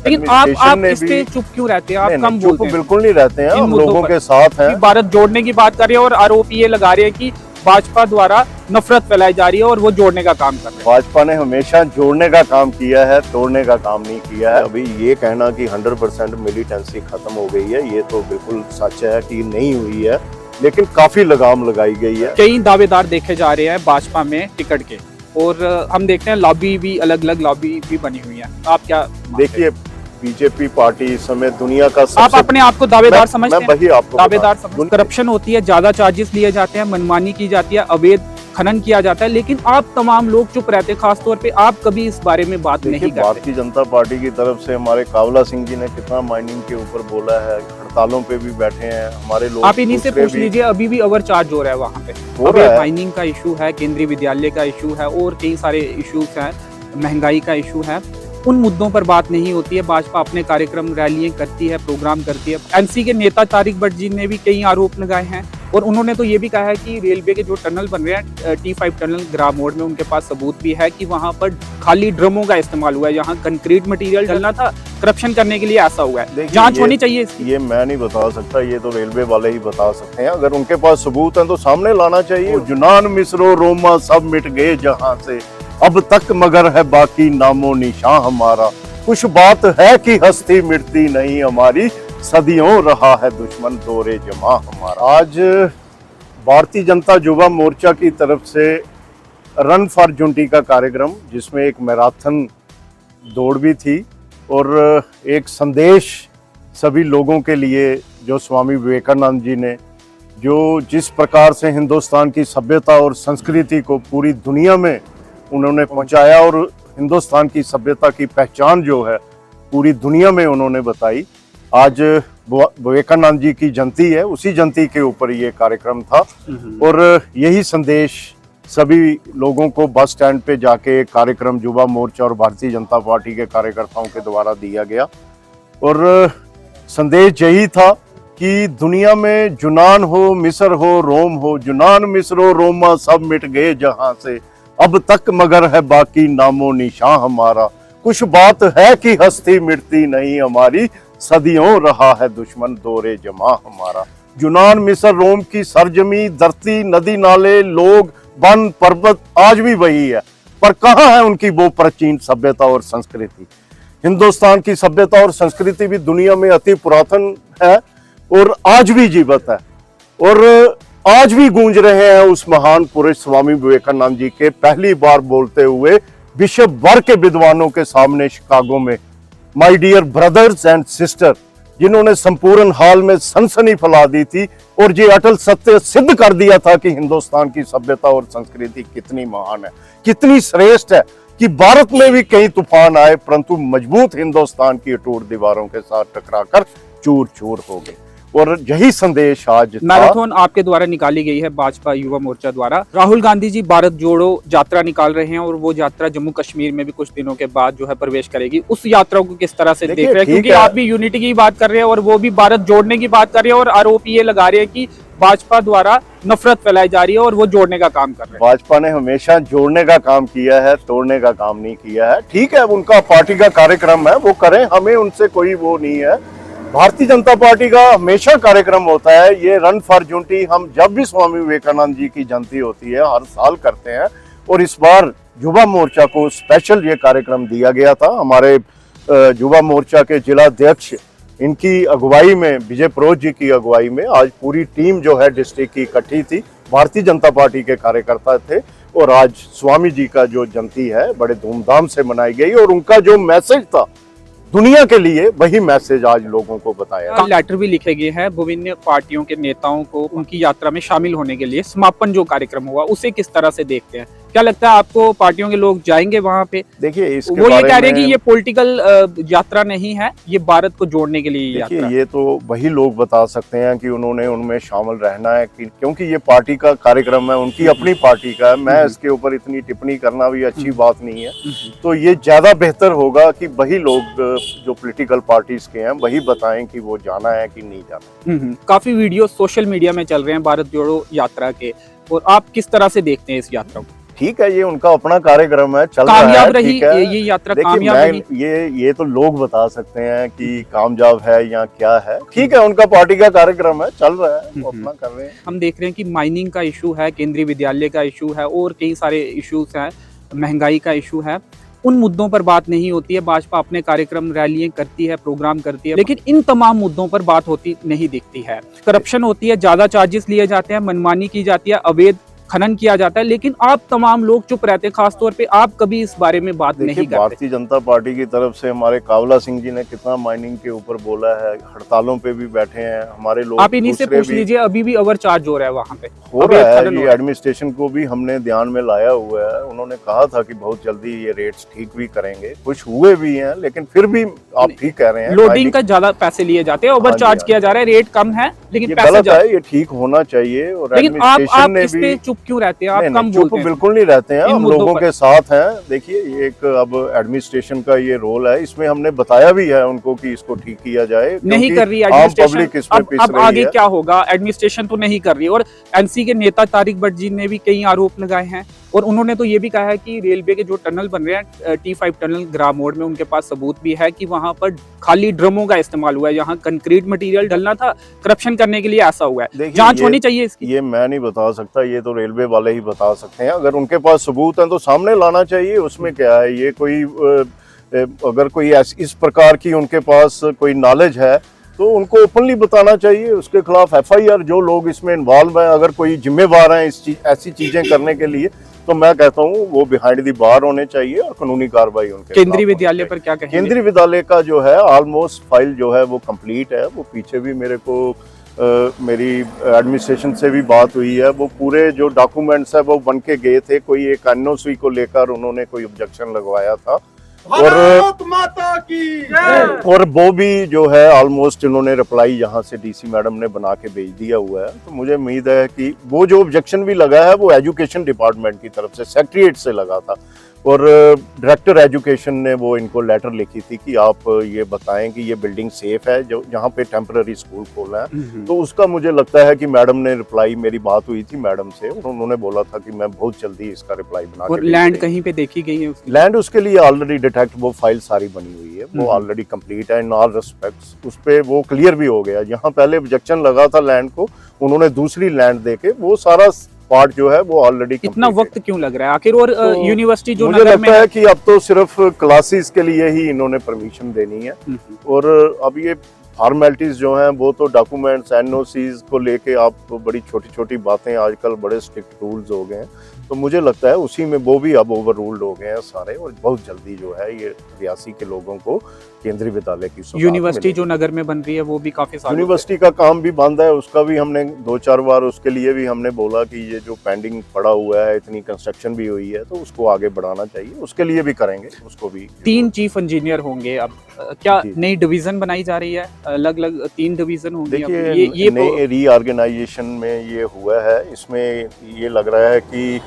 लेकिन आप इस पे चुप क्यों रहते हैं? आप कम बोलते हैं? बिल्कुल नहीं रहते हैं, हम लोगों के साथ हैं। भारत जोड़ने की बात कर रहे हैं और आरोप ये लगा रहे हैं कि भाजपा द्वारा नफरत फैलाई जा रही है और वो जोड़ने का काम कर रहे हैं। भाजपा ने हमेशा जोड़ने का काम किया है, तोड़ने का काम नहीं किया है। अभी ये कहना कि 100% मिलिटेंसी खत्म हो गई है, ये तो बिल्कुल सच है कि नहीं हुई है, लेकिन काफी लगाम लगाई गई है। कई दावेदार देखे जा रहे हैं भाजपा में टिकट के, और हम देखते हैं लॉबी भी, अलग अलग लॉबी भी बनी हुई है। आप क्या देखिए, बीजेपी पार्टी इस समय दुनिया का आप अपने आप को दावेदार समझते हैं? वही आपको दावेदार समझते। करप्शन होती है, ज्यादा चार्जेस लिए जाते हैं, मनमानी की जाती है, अवैध खनन किया जाता है, लेकिन आप तमाम लोग चुप रहते हैं। खासतौर पे आप कभी इस बारे में बात नहीं करते। भारतीय जनता पार्टी की तरफ से हमारे कावला सिंह जी ने कितना माइनिंग के ऊपर बोला है, हड़तालों पे भी बैठे हैं हमारे लोग। आप इन्हीं से पूछ लीजिए, अभी भी ओवर चार्ज हो रहा है वहाँ पे। माइनिंग का इशू है, केंद्रीय विद्यालय का इशू है, और कई सारे इशूज हैं, महंगाई का इशू है। उन मुद्दों पर बात नहीं होती है। भाजपा अपने कार्यक्रम, रैलियां करती है, प्रोग्राम करती है। एनसी के नेता तारिक भट्ट जी ने भी कई आरोप लगाए हैं, और उन्होंने तो ये भी कहा है कि रेलवे के जो टनल बन रहे हैं, T5 टनल ग्राम मोड़ में, उनके पास सबूत भी है कि वहां पर खाली ड्रमों का इस्तेमाल हुआ है। यहाँ कंक्रीट मटेरियल डलना था, करप्शन करने के लिए ऐसा हुआ है। जांच होनी चाहिए इसकी। ये मैं नहीं बता सकता, ये तो रेलवे वाले ही बता सकते हैं। अगर उनके पास सबूत है तो सामने लाना चाहिए। जुनान मिस्रो रोमा सब मिट गए जहाँ से, अब तक मगर है बाकी नामो निशान हमारा। कुछ बात है कि हस्ती मिटती नहीं हमारी, सदियों रहा है दुश्मन दौरे जमा हमारा। आज भारतीय जनता युवा मोर्चा की तरफ से रन फॉर यूनिटी का कार्यक्रम, जिसमें एक मैराथन दौड़ भी थी और एक संदेश सभी लोगों के लिए, जो स्वामी विवेकानंद जी ने जो जिस प्रकार से हिंदुस्तान की सभ्यता और संस्कृति को पूरी दुनिया में उन्होंने पहुंचाया, और हिंदुस्तान की सभ्यता की पहचान जो है पूरी दुनिया में उन्होंने बताई। आज विवेकानंद जी की जयंती है, उसी जयंती के ऊपर ये कार्यक्रम था, और यही संदेश सभी लोगों को बस स्टैंड पे जाके कार्यक्रम युवा मोर्चा और भारतीय जनता पार्टी के कार्यकर्ताओं के द्वारा दिया गया। और संदेश यही था कि दुनिया में जुनान हो, मिस्र हो, रोम हो, जुनान मिस्रो रोमा सब मिट गए जहां से, अब तक मगर है बाकी नामो निशान हमारा। कुछ बात है कि हस्ती मिटती नहीं हमारी, सदियों रहा है दुश्मन दौरे जमा हमारा। जुनान मिस्र रोम की सरजमी, धरती, नदी नाले, लोग, वन, पर्वत आज भी वही है, पर कहाँ है उनकी वो प्राचीन सभ्यता और संस्कृति। हिंदुस्तान की सभ्यता और संस्कृति भी दुनिया में अति पुरातन है और आज भी जीवित है, और आज भी गूंज रहे हैं उस महान पुरुष स्वामी विवेकानंद जी के पहली बार बोलते हुए विश्व भर के विद्वानों के सामने शिकागो में, my dear brothers and sister, जिन्होंने संपूर्ण हाल में सनसनी फैला दी थी और ये अटल सत्य सिद्ध कर दिया था कि हिंदुस्तान की सभ्यता और संस्कृति कितनी महान है, कितनी श्रेष्ठ है, कि भारत में भी कई तूफान आए परंतु मजबूत हिंदुस्तान की अटूट दीवारों के साथ टकराकर चूर चूर हो गए। और यही संदेश आज मैराथन आपके द्वारा निकाली गई है भाजपा युवा मोर्चा द्वारा। राहुल गांधी जी भारत जोड़ो यात्रा निकाल रहे हैं, और वो यात्रा जम्मू कश्मीर में भी कुछ दिनों के बाद जो है प्रवेश करेगी। उस यात्रा को किस तरह से देख रहे हैं? क्योंकि आप भी यूनिटी की बात कर रहे हैं और वो भी भारत जोड़ने की बात कर रहे हैं, और आरोप ये लगा रहे हैं कि भाजपा द्वारा नफरत फैलाई जा रही है और वो जोड़ने का काम कर रहे हैं। भाजपा ने हमेशा जोड़ने का काम किया है, तोड़ने का काम नहीं किया है। ठीक है, उनका पार्टी का कार्यक्रम है, वो करें, हमें उनसे कोई वो नहीं है। भारतीय जनता पार्टी का हमेशा कार्यक्रम होता है ये रन फॉर यूनिटी। हम जब भी स्वामी विवेकानंद जी की जयंती होती है हर साल करते हैं, और इस बार युवा मोर्चा को स्पेशल ये कार्यक्रम दिया गया था। हमारे युवा मोर्चा के जिला अध्यक्ष, इनकी अगुवाई में, विजय परोज जी की अगुवाई में आज पूरी टीम जो है डिस्ट्रिक्ट की इकट्ठी थी। भारतीय जनता पार्टी के कार्यकर्ता थे, और आज स्वामी जी का जो जयंती है बड़े धूमधाम से मनाई गई, और उनका जो मैसेज था दुनिया के लिए, वही मैसेज आज लोगों को बताया। लेटर भी लिखे गए हैं विभिन्न पार्टियों के नेताओं को उनकी यात्रा में शामिल होने के लिए। समापन जो कार्यक्रम हुआ उसे किस तरह से देखते हैं? क्या लगता है आपको, पार्टियों के लोग जाएंगे वहां पे? देखिए, वो ये कह रहे हैं कि ये पॉलिटिकल यात्रा नहीं है, ये भारत को जोड़ने के लिए यात्रा। ये तो वही लोग बता सकते हैं कि उन्होंने उनमें शामिल रहना है कि, क्योंकि ये पार्टी का कार्यक्रम है, उनकी अपनी पार्टी का है। मैं इसके ऊपर इतनी टिप्पणी करना भी अच्छी बात नहीं है। तो ये ज्यादा बेहतर होगा कि वही लोग जो पॉलिटिकल पार्टीज के हैं वही बताएं कि वो जाना है कि नहीं जाना। काफी वीडियो सोशल मीडिया में चल रहे हैं भारत जोड़ो यात्रा के, और आप किस तरह से देखते हैं इस यात्रा को? ठीक है, ये उनका अपना कार्यक्रम है, चल रहा है, कामयाब रही ठीक है। ये यात्रा, देखिए कामयाब मैं रही? ये तो लोग बता सकते हैं कि कामयाब है या क्या है। ठीक है, उनका पार्टी का कार्यक्रम है, चल रहा है, वो अपना कर रहे हैं। हम देख रहे हैं कि माइनिंग का इशू है, केंद्रीय विद्यालय का इशू है और कई सारे इश्यूज हैं, महंगाई का इशू है। उन मुद्दों पर बात नहीं होती है। भाजपा अपने कार्यक्रम, रैलियां करती है, प्रोग्राम करती है, लेकिन इन तमाम मुद्दों पर बात होती नहीं दिखती है। करप्शन होती है, ज्यादा चार्जेस लिए जाते हैं, मनमानी की जाती है, अवैध खनन किया जाता है, लेकिन आप तमाम लोग चुप रहते हैं। खासतौर पे आप कभी इस बारे में बात नहीं करते। भारतीय जनता पार्टी की तरफ से हमारे कावला सिंह जी ने कितना माइनिंग के ऊपर बोला है, हड़तालों पे भी बैठे हैं हमारे लोग। आप इन्हीं से पूछ लीजिए, अभी भी ओवर चार्ज हो रहा है वहाँ पे, हो रहा है। ये एडमिनिस्ट्रेशन को भी हमने ध्यान में लाया हुआ है। उन्होंने कहा था कि बहुत जल्दी ये रेट्स ठीक भी करेंगे, कुछ हुए भी हैं, लेकिन फिर भी आप ठीक कह रहे हैं, लोडिंग का ज्यादा पैसे लिए जाते हैं, ओवर चार्ज किया जा रहा है। रेट कम है लेकिन पैसे गलत है, ये ठीक होना चाहिए। और लेकिन आप इस पे चुप क्यों रहते हैं? आप चुप बिल्कुल नहीं रहते हैं, हम लोगों के साथ हैं। देखिए ये एक अब एडमिनिस्ट्रेशन का ये रोल है, इसमें हमने बताया भी है उनको कि इसको ठीक किया जाए। नहीं कर रही एडमिनिस्ट्रेशन। अब आगे क्या होगा? एडमिनिस्ट्रेशन तो नहीं कर रही। और एनसी के नेता तारिक भट्ट जी ने भी कई आरोप लगाए हैं और उन्होंने तो ये भी कहा है कि रेलवे के जो टनल बन रहे हैं, T5 टनल ग्राम मोड़ में, उनके पास सबूत भी है कि वहां पर खाली ड्रमों का इस्तेमाल हुआ है। यहाँ कंक्रीट मटेरियल डलना था, करप्शन करने के लिए ऐसा हुआ है। जांच होनी चाहिए इसकी। ये मैं नहीं बता सकता, ये तो रेलवे वाले ही बता सकते हैं। अगर उनके पास सबूत है तो सामने लाना चाहिए, उसमें क्या है। ये कोई अगर कोई इस प्रकार की उनके पास कोई नॉलेज है तो उनको ओपनली बताना चाहिए। उसके खिलाफ FIR, जो लोग इसमें इन्वॉल्व हैं, अगर कोई जिम्मेवार हैं ऐसी चीजें करने के लिए, तो मैं कहता हूँ वो बिहाइंड दी बार होने चाहिए और कानूनी कार्रवाई उनके। केंद्रीय विद्यालय पर क्या कहेंगे? केंद्रीय विद्यालय का जो है ऑलमोस्ट फाइल जो है वो कंप्लीट है। वो पीछे भी मेरे को मेरी एडमिनिस्ट्रेशन से भी बात हुई है। वो पूरे जो डॉक्यूमेंट्स है वो बन के गए थे। कोई एक NOC को लेकर उन्होंने कोई ऑब्जेक्शन लगवाया था माता की और वो भी जो है ऑलमोस्ट इन्होंने रिप्लाई यहाँ से DC मैडम ने बना के भेज दिया हुआ है। तो मुझे उम्मीद है कि वो जो ऑब्जेक्शन भी लगा है वो एजुकेशन डिपार्टमेंट की तरफ से, सेक्रेटरीट से लगा था। और डायरेक्टर एजुकेशन ने वो इनको लेटर लिखी थी कि आप ये बताएं कि ये बिल्डिंग सेफ है जो जहाँ पे टेम्पररी स्कूल खोला है। तो उसका मुझे लगता है कि मैडम ने रिप्लाई, मेरी बात हुई थी मैडम से और उन्होंने बोला था कि मैं बहुत जल्दी इसका रिप्लाई बना के। और लैंड कहीं पे देखी गई है? लैंड उसके लिए ऑलरेडी डिटेक्ट, वो फाइल सारी बनी हुई है, वो ऑलरेडी कंप्लीट है इन ऑल रिस्पेक्ट्स। उस पे वो क्लियर भी हो गया। जहाँ पहले ऑब्जेक्शन लगा था लैंड को, उन्होंने दूसरी लैंड देके वो सारा पार्ट जो है वो ऑलरेडी। इतना वक्त क्यों लग रहा है आखिर? और तो यूनिवर्सिटी जो मुझे लगता है कि अब तो सिर्फ क्लासेस के लिए ही इन्होंने परमिशन देनी है। और अब ये फॉर्मेलिटीज जो हैं वो तो डॉक्यूमेंट्स NOCs को लेके आप तो बड़ी छोटी छोटी बातें, आजकल बड़े स्ट्रिक्ट रूल्स हो गए हैं। तो मुझे लगता है उसी में वो भी अब ओवर रूल्ड हो गए हैं सारे। और बहुत जल्दी जो है ये रियासी के लोगों को केंद्रीय विद्यालय की यूनिवर्सिटी जो नगर में बन रही है वो भी काफी साल, यूनिवर्सिटी का काम भी बंद है। उसका भी हमने 2-4 बार उसके लिए भी हमने बोला कि ये जो पेंडिंग पड़ा हुआ है, इतनी कंस्ट्रक्शन भी हुई है, तो उसको आगे बढ़ाना चाहिए। उसके लिए भी करेंगे, उसको भी। 3 चीफ इंजीनियर होंगे अब। क्या नई डिवीजन बनाई जा रही है? अलग अलग 3 डिवीजन होंगे। देखिए ये नए रीऑर्गेनाइजेशन में ये हुआ है। इसमें ये लग रहा है कि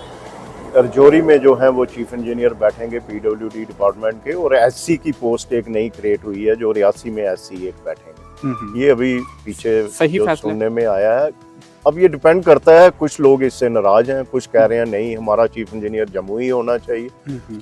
रजौरी में जो है वो चीफ इंजीनियर बैठेंगे PWD डिपार्टमेंट के, और SC की पोस्ट एक नई क्रिएट हुई है जो रियासी में SC एक बैठेंगे। ये अभी पीछे सही सुनने में आया है। अब ये डिपेंड करता है, कुछ लोग इससे नाराज हैं, कुछ कह रहे हैं नहीं हमारा चीफ इंजीनियर जम्मू ही होना चाहिए,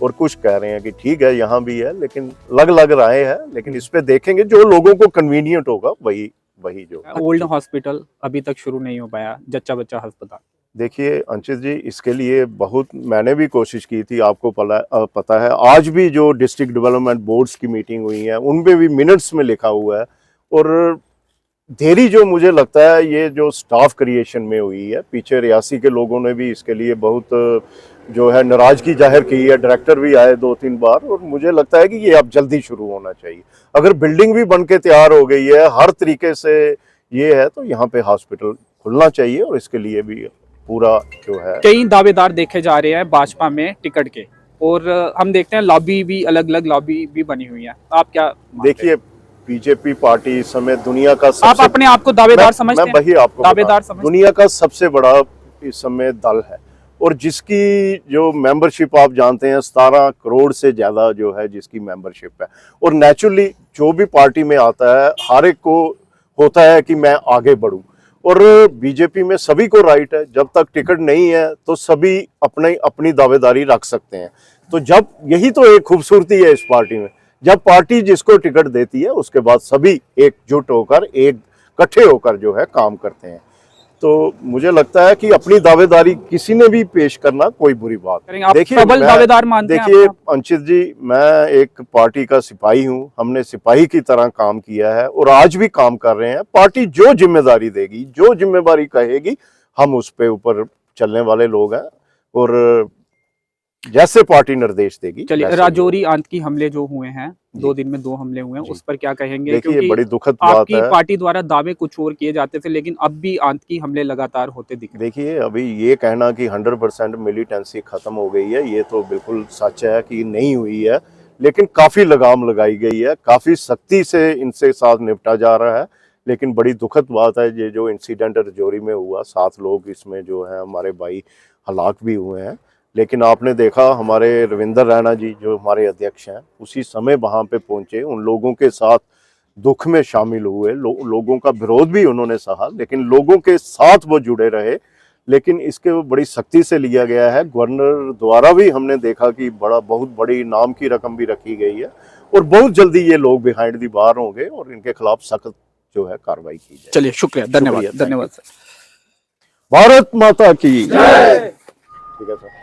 और कुछ कह रहे हैं कि ठीक है यहाँ भी है, लेकिन लग राय है। लेकिन इस पे देखेंगे जो लोगों को कन्वीनियंट होगा वही जो। ओल्ड हॉस्पिटल अभी तक शुरू नहीं हो पाया, जच्चा बच्चा अस्पताल। देखिए अंशित जी, इसके लिए बहुत मैंने भी कोशिश की थी, आपको पता है। आज भी जो डिस्ट्रिक्ट डेवलपमेंट बोर्ड्स की मीटिंग हुई है उनपे भी मिनट्स में लिखा हुआ है। और देरी जो मुझे लगता है ये जो स्टाफ क्रिएशन में हुई है, पीछे रियासी के लोगों ने भी इसके लिए बहुत जो है नाराजगी जाहिर की है। डायरेक्टर भी आए 2-3 बार, और मुझे लगता है कि ये अब जल्दी शुरू होना चाहिए। अगर बिल्डिंग भी बन के तैयार हो गई है, हर तरीके से ये है, तो यहाँ पे हॉस्पिटल खुलना चाहिए। और इसके लिए भी पूरा जो है, कई दावेदार देखे जा रहे हैं भाजपा में टिकट के, और हम देखते हैं लॉबी भी, अलग अलग लॉबी भी बनी हुई है। आप क्या देखिए, बीजेपी पार्टी इस समय दुनिया का आप अपने आप को दावेदार समझते हैं? मैं वही आपको दावेदार दुनिया का सबसे बड़ा इस समय दल है, और जिसकी जो मेंबरशिप आप जानते हैं 17 करोड़ से ज्यादा जो है जिसकी मेंबरशिप है। और नेचुरली जो भी पार्टी में आता है हर एक को होता है कि मैं आगे बढ़ूं, और बीजेपी में सभी को राइट है, जब तक टिकट नहीं है तो सभी अपनी दावेदारी रख सकते हैं। तो जब यही तो एक खूबसूरती है इस पार्टी में, जब पार्टी जिसको टिकट देती है उसके बाद सभी एकजुट होकर इकट्ठे होकर जो है काम करते हैं। तो मुझे लगता है कि अपनी दावेदारी किसी ने भी पेश करना कोई बुरी बात नहीं। देखिए दावेदार मानते हैं देखिए अंशित जी, मैं एक पार्टी का सिपाही हूं, हमने सिपाही की तरह काम किया है और आज भी काम कर रहे हैं। पार्टी जो जिम्मेदारी देगी, जो जिम्मेदारी कहेगी, हम उस पे ऊपर चलने वाले लोग हैं और जैसे पार्टी निर्देश देगी। चलिए, राजौरी आतंकी हमले जो हुए हैं, 2 दिन में 2 हमले हुए हैं, उस पर क्या कहेंगे? देखिए बड़ी दुखद बात आपकी है। पार्टी द्वारा दावे कुछ और किए जाते थे, लेकिन अब भी आतंकी हमले लगातार होते दिख रहे हैं। देखिए अभी ये कहना कि 100% मिलिटेंसी खत्म हो गई है, ये तो बिल्कुल सच है कि नहीं हुई है, लेकिन काफी लगाम लगाई गई है, काफी सख्ती से इनसे साथ निपटा जा रहा है। लेकिन बड़ी दुखद बात है, ये जो इंसिडेंट राजौरी में हुआ, 7 लोग इसमें जो है हमारे भाई हलाक भी हुए हैं। लेकिन आपने देखा हमारे रविंदर रैना जी जो हमारे अध्यक्ष हैं, उसी समय वहां पे पहुंचे, उन लोगों के साथ दुख में शामिल हुए, लोगों का विरोध भी उन्होंने सहा, लेकिन लोगों के साथ वो जुड़े रहे। लेकिन इसके बड़ी सख्ती से लिया गया है। गवर्नर द्वारा भी हमने देखा कि बहुत बड़ी इनाम की रकम भी रखी गई है और बहुत जल्दी ये लोग बिहाइंड दी बार होंगे और इनके खिलाफ सख्त जो है कार्रवाई की जाए। चलिए, शुक्रिया, धन्यवाद, धन्यवाद सर। भारत माता की जय। ठीक है सर।